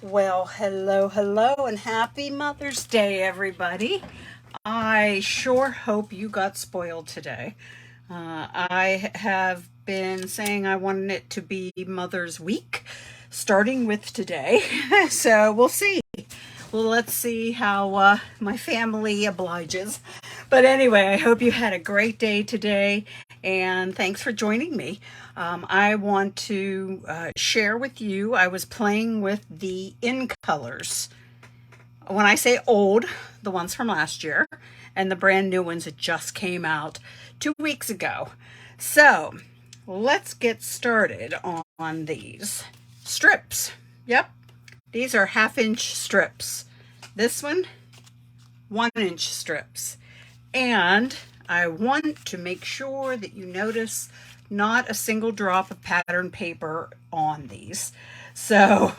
Well, hello, and happy Mother's Day, everybody. I sure hope you got spoiled today. I have been saying I wanted it to be Mother's Week, starting with today. So we'll see. Well, let's see how my family obliges. But anyway, I hope you had a great day today, and thanks for joining me. I want to share with you, I was playing with the in colors. When I say old, the ones from last year, and the brand new ones that just came out 2 weeks ago. So let's get started on these strips. Yep, these are 1/2-inch strips. This one, 1-inch strips. And I want to make sure that you notice not a single drop of pattern paper on these. So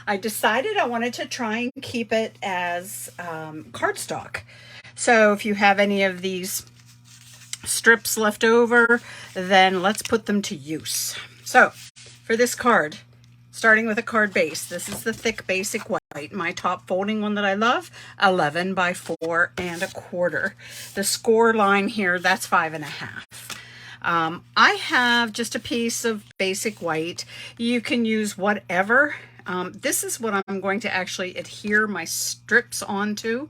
I decided I wanted to try and keep it as cardstock. So if you have any of these strips left over, then let's put them to use. So for this card, starting with a card base, this is the thick basic white, my top folding one that I love, 11 by 4 1/4. The score line here, that's 5 1/2. I have just a piece of basic white. You can use whatever. This is what I'm going to actually adhere my strips onto.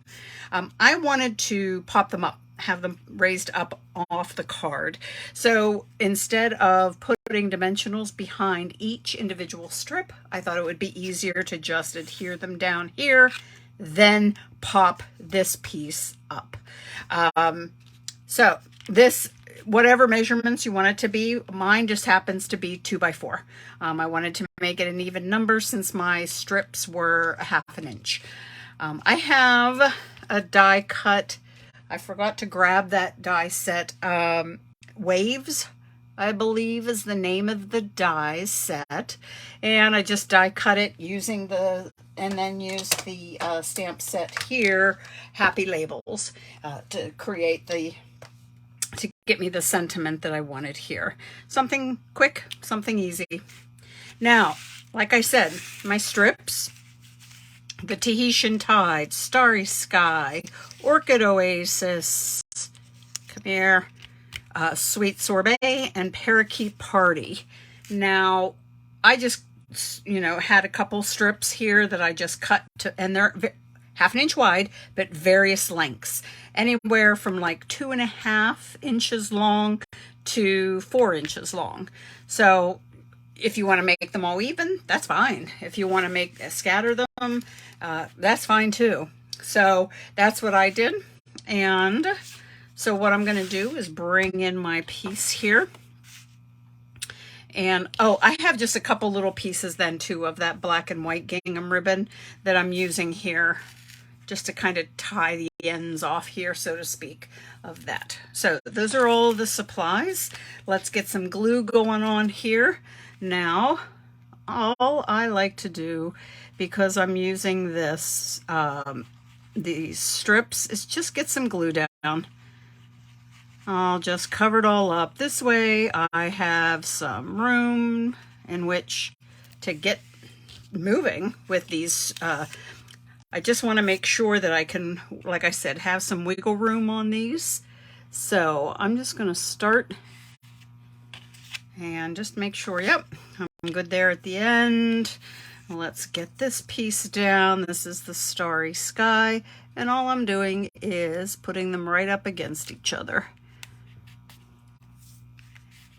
I wanted to pop them up, have them raised up off the card. So instead of putting dimensionals behind each individual strip, I thought it would be easier to just adhere them down here, then pop this piece up. So this, whatever measurements you want it to be, mine just happens to be 2 by 4. I wanted to make it an even number since my strips were 1/2 inch. I have a die cut. I forgot to grab that die set. Waves, I believe, is the name of the die set. And I just die cut it using and then use the stamp set here, Happy Labels, to get me the sentiment that I wanted here. Something quick, something easy. Now, like I said, my strips, the Tahitian Tide, Starry Sky, Orchid Oasis, come here, Sweet Sorbet, and Parakeet Party. Now, I just, had a couple strips here that I just cut to, and they're 1/2 inch wide, but various lengths. Anywhere from like 2 1/2 inches long to 4 inches long. So if you want to make them all even, that's fine. If you want to scatter them, that's fine too. So that's what I did. And so what I'm going to do is bring in my piece here. And I have just a couple little pieces then too of that black and white gingham ribbon that I'm using here just to kind of tie the ends off here, so to speak, of that. So those are all the supplies. Let's get some glue going on here. Now, all I like to do, because I'm using this, these strips, is just get some glue down. I'll just cover it all up. This way I have some room in which to get moving with these. I just want to make sure that I can, like I said, have some wiggle room on these. So I'm just going to start and just make sure, yep, I'm good there at the end. Let's get this piece down. This is the Starry Sky, and all I'm doing is putting them right up against each other.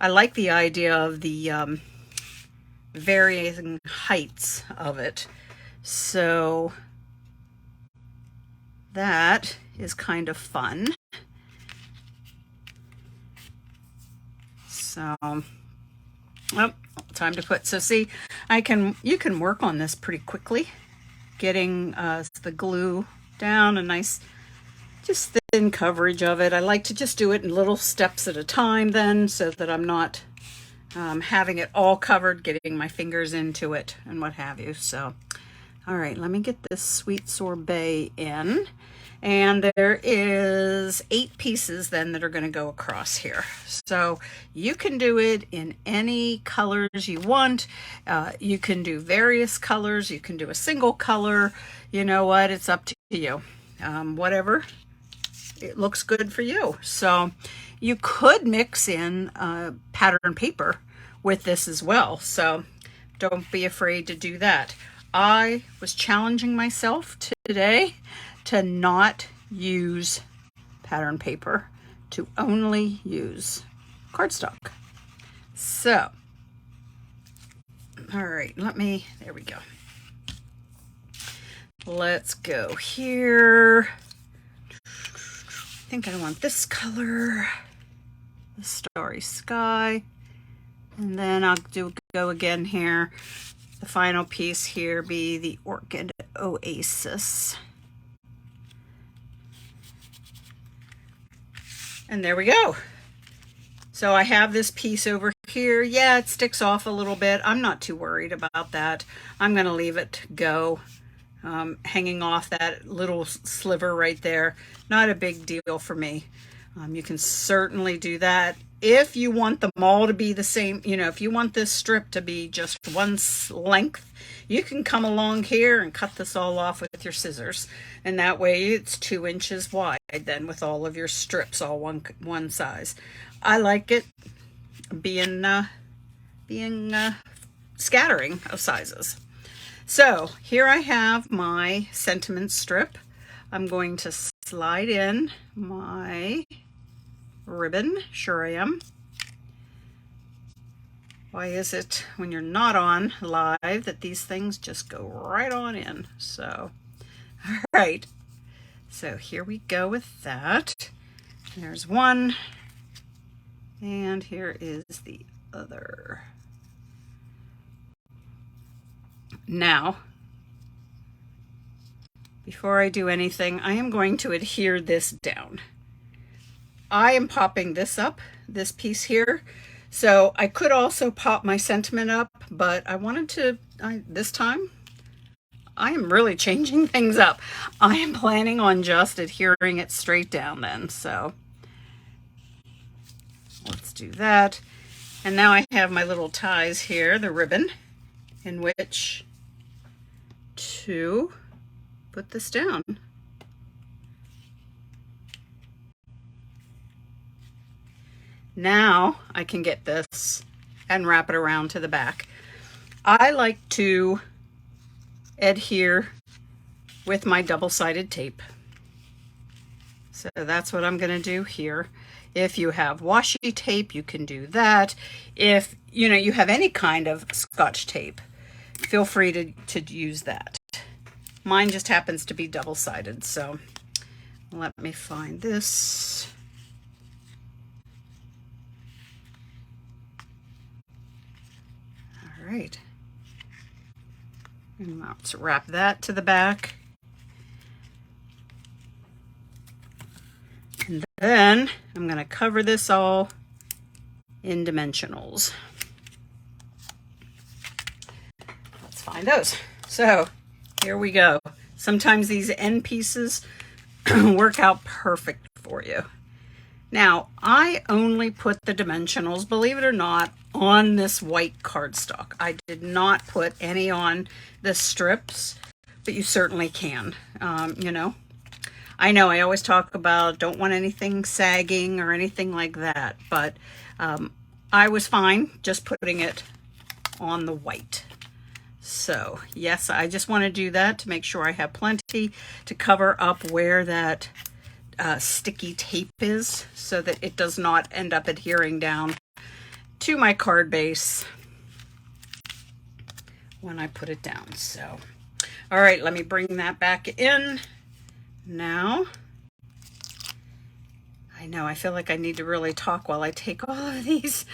I like the idea of the varying heights of it. So that is kind of fun. So, time to put, so see, you can work on this pretty quickly, getting the glue down, a nice, just thin coverage of it. I like to just do it in little steps at a time then, so that I'm not having it all covered, getting my fingers into it and what have you. So, all right, let me get this Sweet Sorbet in. And there is 8 pieces then that are going to go across here. So you can do it in any colors you want. You can do various colors. You can do a single color. You know what? It's up to you. Whatever it looks good for you. So you could mix in pattern paper with this as well. So don't be afraid to do that. I was challenging myself today to not use pattern paper, to only use cardstock. So, all right, there we go. Let's go here. I think I want this color, the starry sky. And then I'll go again here. The final piece here be the Orchid Oasis. And there we go. So I have this piece over here. Yeah, it sticks off a little bit. I'm not too worried about that. I'm gonna leave it go, hanging off that little sliver right there. Not a big deal for me. You can certainly do that. If you want them all to be the same, you know, if you want this strip to be just one length, you can come along here and cut this all off with your scissors. And that way it's 2 inches wide then with all of your strips all one size. I like it being scattering of sizes. So here I have my sentiment strip. I'm going to slide in my ribbon. Sure I am. Why is it when you're not on live that these things just go right on in? So, all right. So here we go with that. There's one. And here is the other. Now, before I do anything, I am going to adhere this down. I am popping this up, this piece here. So I could also pop my sentiment up, but I wanted to, this time, I am really changing things up. I am planning on just adhering it straight down then. So let's do that. And now I have my little ties here, the ribbon, in which to put this down. Now I can get this and wrap it around to the back. I like to adhere with my double-sided tape. So that's what I'm going to do here. If you have washi tape, you can do that. If you have any kind of Scotch tape, feel free to use that. Mine just happens to be double-sided, so let me find this. All right. And let's wrap that to the back. And then I'm going to cover this all in dimensionals. Let's find those. So here we go. Sometimes these end pieces work out perfect for you. Now, I only put the dimensionals, believe it or not, on this white cardstock. I did not put any on the strips, but you certainly can, I know I always talk about don't want anything sagging or anything like that, but I was fine just putting it on the white. So yes, I just want to do that to make sure I have plenty to cover up where that sticky tape is so that it does not end up adhering down to my card base when I put it down. So, all right, let me bring that back in. Now, I know I feel like I need to really talk while I take all of these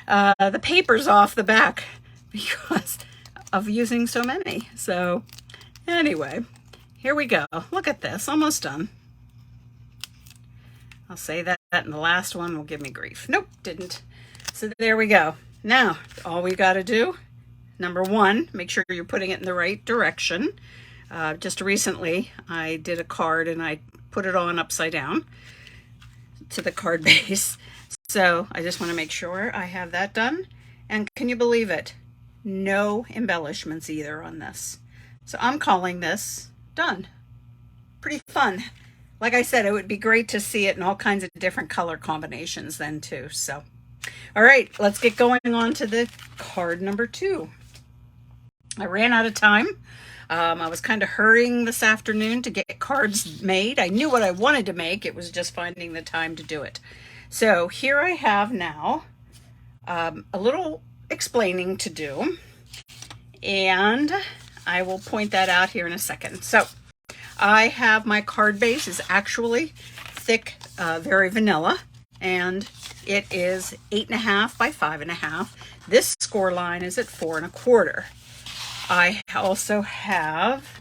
the papers off the back because of using so many. So anyway, here we go. Look at this, almost done. I'll say that and the last one will give me grief. Nope, didn't. So there we go. Now, all we got to do, number one, make sure you're putting it in the right direction. Just recently, I did a card and I put it on upside down to the card base. So I just want to make sure I have that done. And can you believe it? No embellishments either on this. So I'm calling this done. Pretty fun. Like I said, it would be great to see it in all kinds of different color combinations then too. So, all right, let's get going on to the card number 2. I ran out of time. I was kind of hurrying this afternoon to get cards made. I knew what I wanted to make. It was just finding the time to do it. So here I have now a little explaining to do, and I will point that out here in a second. So I have my card base is actually thick, very vanilla, and it is 8.5 by 5.5. This score line is at 4.25. I also have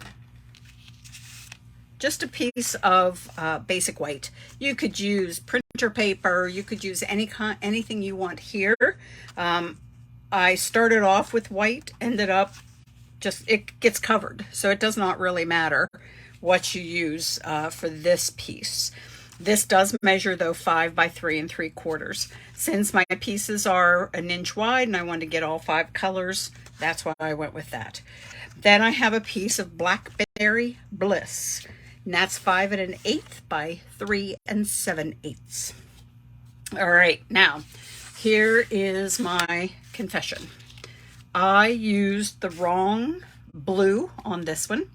just a piece of basic white. You could use printer paper, you could use anything you want here. I started off with white, ended up it gets covered, so it does not really matter what you use for this piece. This does measure though 5 by 3 3/4. Since my pieces are 1 inch wide and I wanted to get all 5 colors, that's why I went with that. Then I have a piece of Blackberry Bliss, and that's 5 1/8 by 3 7/8. All right, now here is my confession. I used the wrong blue on this one.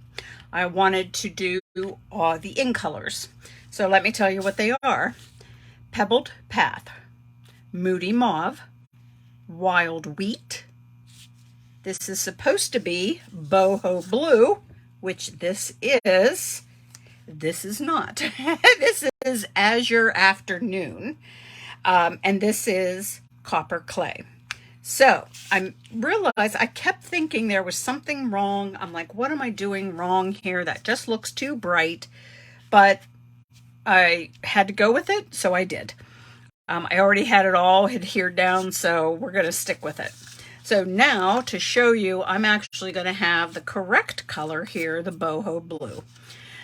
I wanted to do the in colors. So let me tell you what they are. Pebbled Path, Moody Mauve, Wild Wheat. This is supposed to be Boho Blue, which this is. This is not. This is Azure Afternoon. And this is Copper Clay. So I realized I kept thinking there was something wrong. I'm like, what am I doing wrong here? That just looks too bright. But I had to go with it, so I did. I already had it all adhered down, so we're going to stick with it. So now to show you, I'm actually going to have the correct color here, the Boho Blue.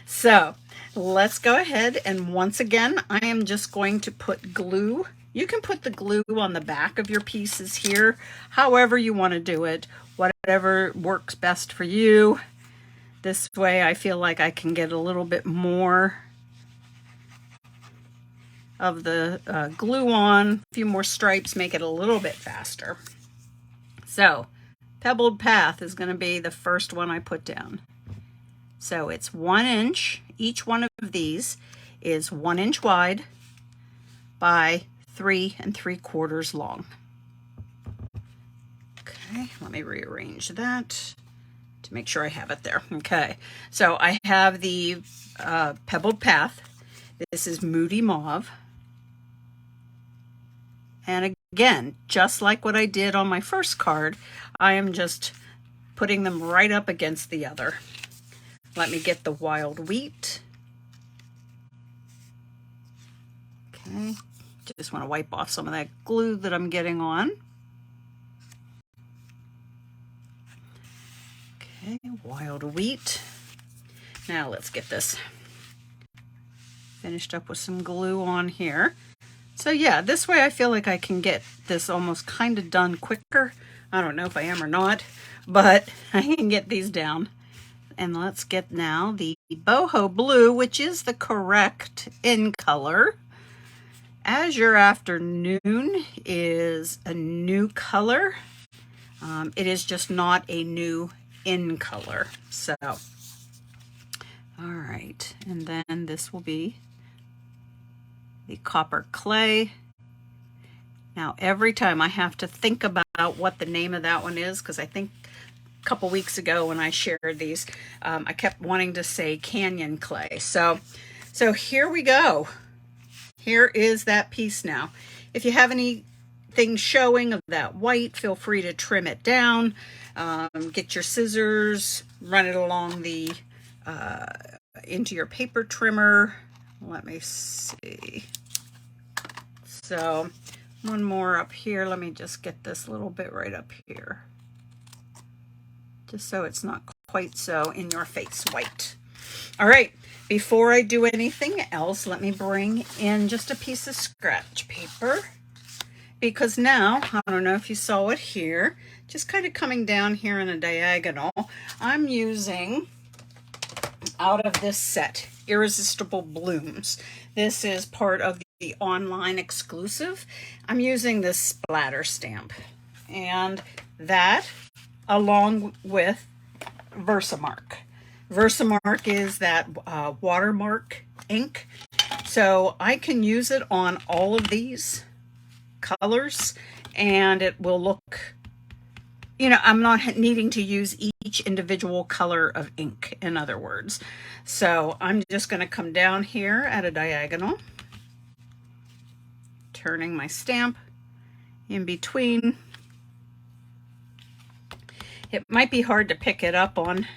So let's go ahead, and once again, I am just going to put glue. You can put the glue on the back of your pieces here, however you want to do it, whatever works best for you. This way I feel like I can get a little bit more of the glue on, a few more stripes, make it a little bit faster. So Pebbled Path is going to be the first one I put down. So it's 1 inch. Each one of these is 1 inch wide by 3 3/4 long. Okay, let me rearrange that to make sure I have it there. Okay, so I have the Pebbled Path. This is Moody Mauve. And again, just like what I did on my first card, I am just putting them right up against the other. Let me get the Wild Wheat. Okay, just want to wipe off some of that glue that I'm getting on. Okay, Wild Wheat. Now let's get this finished up with some glue on here. So yeah, this way I feel like I can get this almost kind of done quicker. I don't know if I am or not, but I can get these down. And let's get now the Boho Blue, which is the correct in color. Azure Afternoon is a new color. It is just not a new in color. So, all right, and then this will be the Copper Clay. Now every time I have to think about what the name of that one is, because I think a couple weeks ago when I shared these, I kept wanting to say Canyon Clay. So here we go. Here is that piece now. If you have anything showing of that white, feel free to trim it down. Get your scissors, run it along the into your paper trimmer. Let me see. So one more up here. Let me just get this little bit right up here, just so it's not quite so in your face white. All right, before I do anything else, let me bring in just a piece of scratch paper, because now, I don't know if you saw it here, just kind of coming down here in a diagonal, I'm using out of this set, Irresistible Blooms. This is part of the online exclusive. I'm using this splatter stamp, and that along with Versamark. Versamark is that watermark ink, so I can use it on all of these colors and it will look, you know, I'm not needing to use each individual color of ink, in other words. So I'm just going to come down here at a diagonal, turning my stamp in between. It might be hard to pick it up on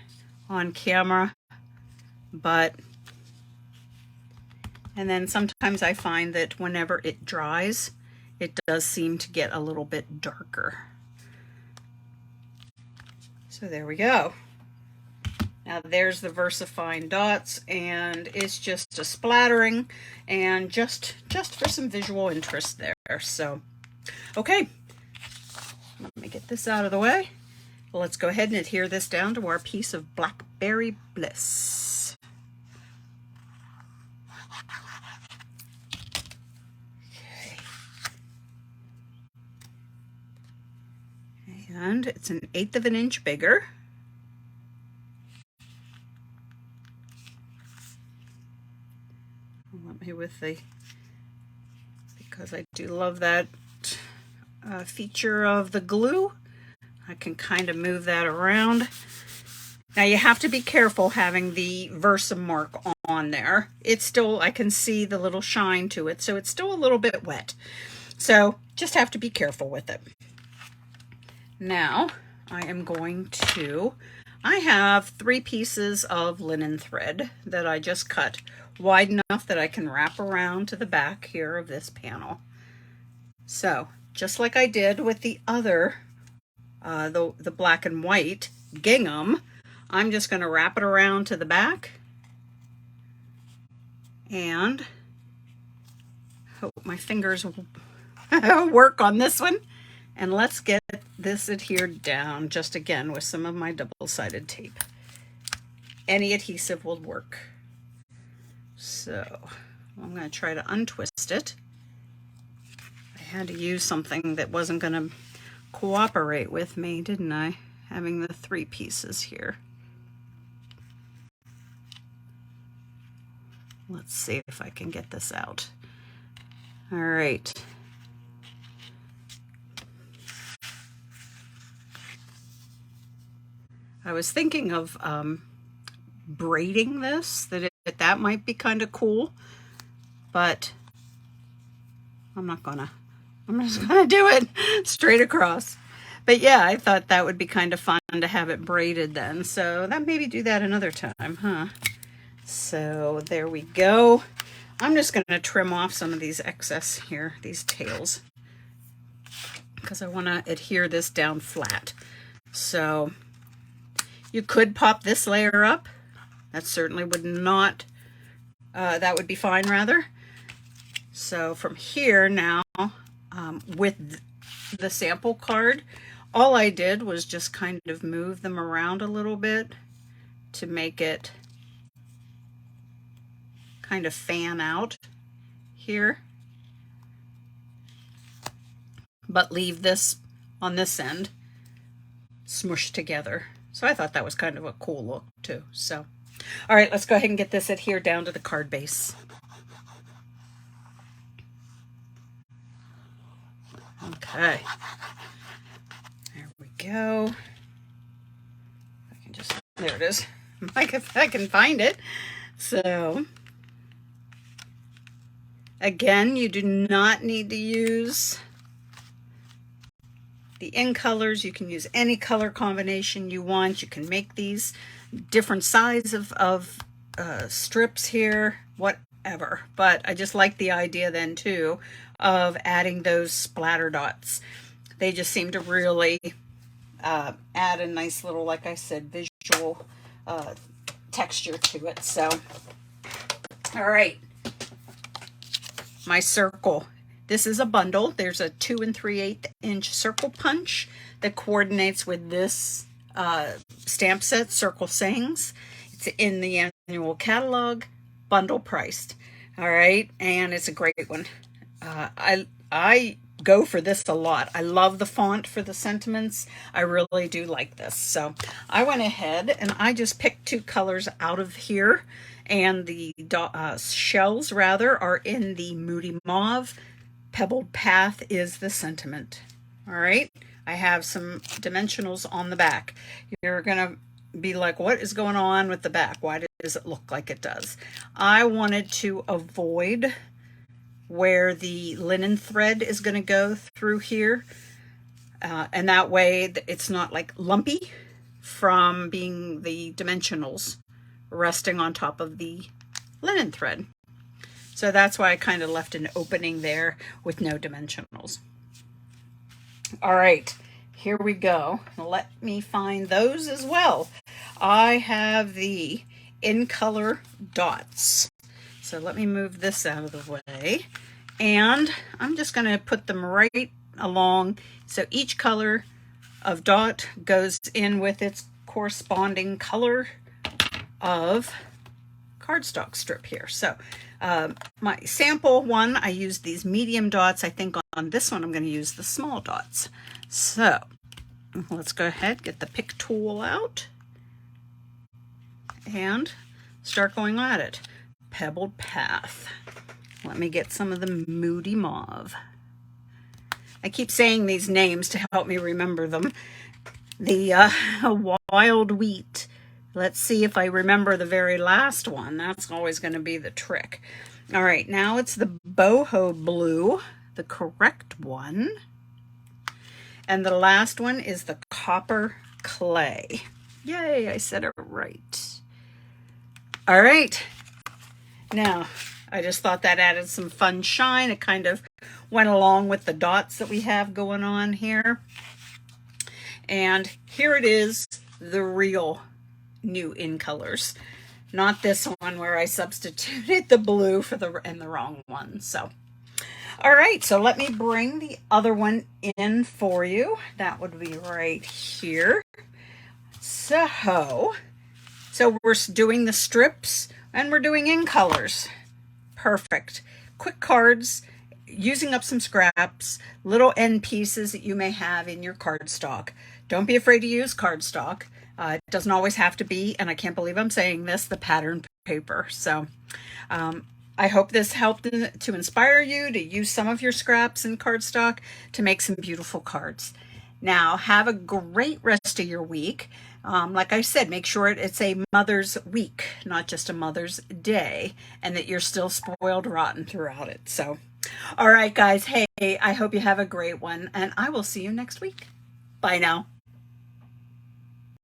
camera, but, and then sometimes I find that whenever it dries, it does seem to get a little bit darker. So there we go. Now there's the VersaFine dots, and it's just a splattering and just for some visual interest there. So, okay, let me get this out of the way. Let's go ahead and adhere this down to our piece of Blackberry Bliss. Okay. And it's 1/8 of an inch bigger. Let me with the, because I do love that feature of the glue, I can kind of move that around. Now you have to be careful having the Versamark on there. It's still, I can see the little shine to it, so it's still a little bit wet. So just have to be careful with it. Now I am going to, I have 3 pieces of linen thread that I just cut wide enough that I can wrap around to the back here of this panel. So just like I did with the other the black and white gingham, I'm just going to wrap it around to the back and hope my fingers work on this one. And let's get this adhered down just again with some of my double-sided tape. Any adhesive will work. So I'm going to try to untwist it. I had to use something that wasn't going to cooperate with me, didn't I? Having the 3 pieces here. Let's see if I can get this out. All right. I was thinking of braiding this, that might be kind of cool, but I'm just gonna do it straight across. But yeah, I thought that would be kind of fun to have it braided then. So that maybe do that another time, huh? So there we go. I'm just gonna trim off some of these excess here, these tails, because I want to adhere this down flat. So you could pop this layer up. That certainly would not, that would be fine rather. So from here now, with the sample card, all I did was just kind of move them around a little bit to make it kind of fan out here, but leave this on this end smushed together. So I thought that was kind of a cool look too. So, all right, let's go ahead and get this adhered down to the card base. Okay, there we go. I can just, there it is. If I can find it. So, again, you do not need to use the in colors. You can use any color combination you want. You can make these different size of strips here, whatever. But I just like the idea then too of adding those splatter dots. They just seem to really add a nice little, like I said, visual texture to it. So, all right, my circle. This is a bundle. There's a 2 3/8 inch circle punch that coordinates with this stamp set, Circle Sayings. It's in the annual catalog, bundle priced. All right, and it's a great one. I go for this a lot. I love the font for the sentiments. I really do like this. So I went ahead and I just picked 2 colors out of here, and the shells rather are in the Moody Mauve. Pebbled Path is the sentiment. All right, I have some dimensionals on the back. You're gonna be like, what is going on with the back? Why does it look like it does? I wanted to avoid where the linen thread is going to go through here, and that way it's not like lumpy from being the dimensionals resting on top of the linen thread. So that's why I kind of left an opening there with no dimensionals. All right, here we go. Let me find those as well. I have the In Color dots. So let me move this out of the way. And I'm just going to put them right along. So each color of dot goes in with its corresponding color of cardstock strip here. So my sample one, I used these medium dots. I think on this one I'm going to use the small dots. So let's go ahead, get the pick tool out and start going at it. Pebbled Path. Let me get some of the Moody Mauve. I keep saying these names to help me remember them. The Wild Wheat. Let's see if I remember the very last one. That's always going to be the trick. All right, now it's the Boho Blue, the correct one. And the last one is the Copper Clay. Yay, I said it right. All right. Now, I just thought that added some fun shine. It kind of went along with the dots that we have going on here. And here it is, the real new In Colors. Not this one where I substituted the blue for the wrong one. So, all right, so let me bring the other one in for you. That would be right here. So we're doing the strips and we're doing In Colors. Perfect. Quick cards, using up some scraps, little end pieces that you may have in your cardstock. Don't be afraid to use cardstock. It doesn't always have to be, and I can't believe I'm saying this, the pattern paper. So I hope this helped to inspire you to use some of your scraps and cardstock to make some beautiful cards. Now, have a great rest of your week. Like I said, make sure it's a Mother's Week, not just a Mother's Day, and that you're still spoiled rotten throughout it. So, all right, guys. Hey, I hope you have a great one, and I will see you next week. Bye now.